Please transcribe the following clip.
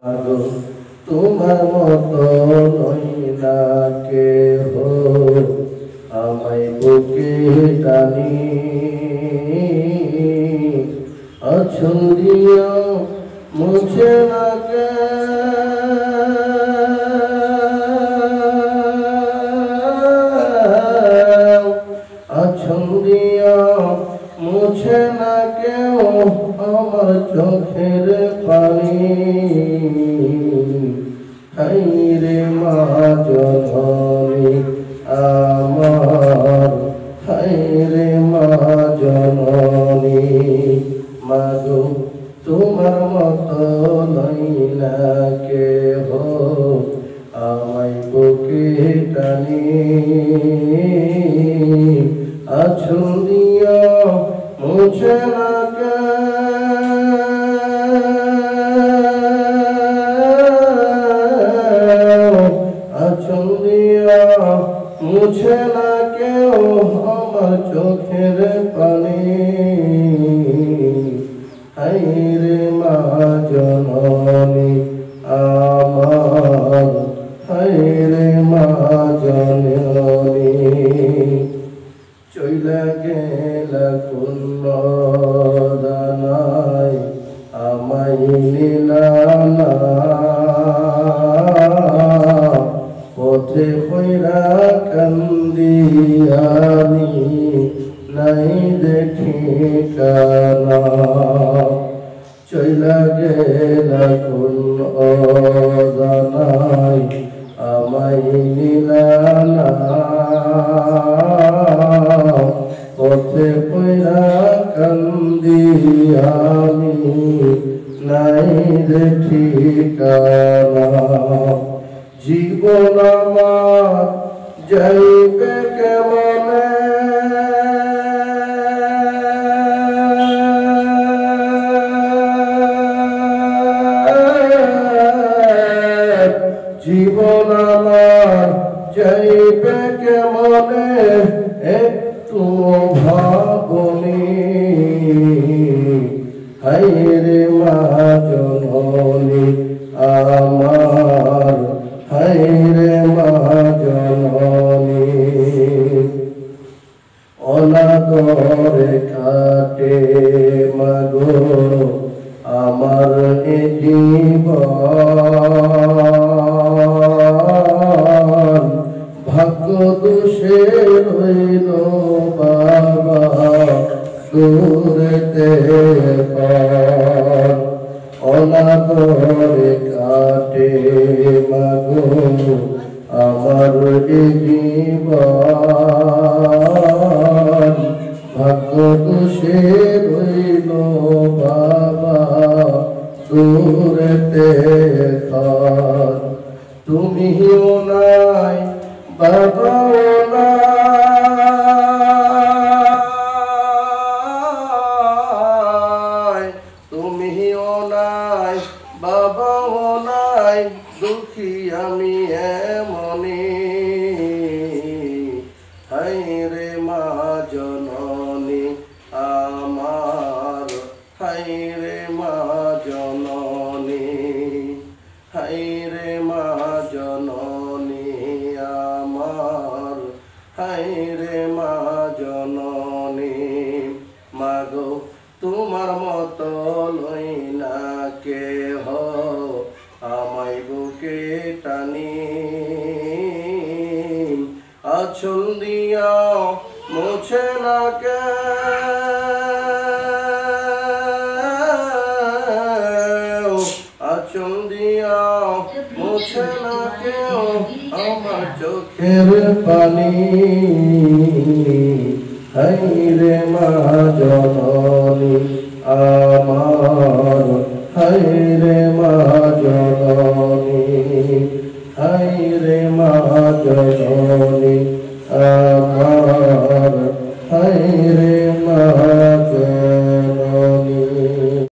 আগো তোমার মতো নইলা কেহ আমায় বুকে টানি আঁচল দিয়া মুছে না আঁচল দিয়া মুছে না কেউ আমার চোখের পানি হায়রে মা জননী আমার হায়রে মা জননী মাগো তোমার মতো নইলা কেহ আমায় বুকে টানি আঁচল দিয়া মুছে না আঁচল দিয়া মুছে না কেউ আমার চোখের পানি হায়রে মা জননী আমার হায়রে মা জননী চইলা গেলা কোন দানাই আমায় নিলা না পথে পয়রা কান্দি আমি নাই দেখি কানা চইলা গেলা কোন দানাই আমায় নিলা না পথে পয়রা কান্দি আমি নাই দেখি কানা জীবন আমার যাইবে কেমনে জীবন আমার যাইবে কেমনে একটু ভাবনি হায়রে মা জননী আমার হায়রে মা জননী অনাদরে কাটে মাগো আমার এ জীবন ভাগ্য দোষে রইল বাবা দূরেতে অনাদরে কাটে মাগো আমার এ জীবন ভাগ্য দোষে রইল বাবা দূরেতে তুমিও নাই বাবাও নাই তুমিও নাই বাবাও নাই দুঃখী আমি এমনি হায়রে মা জননী আমার হায়রে মা জননী হায়রে মা জননী আমার হায়রে মা জননী মাগো তোমার মতো লইলা কেহ আমায় বুকে টানি আঁচল দিয়া মুছে না আঁচল দিয়া মুছে না কেউ আমার চোখের পানি হায়রে মা জননী আমার হায়রে মা জননী হায়রে মা জননী।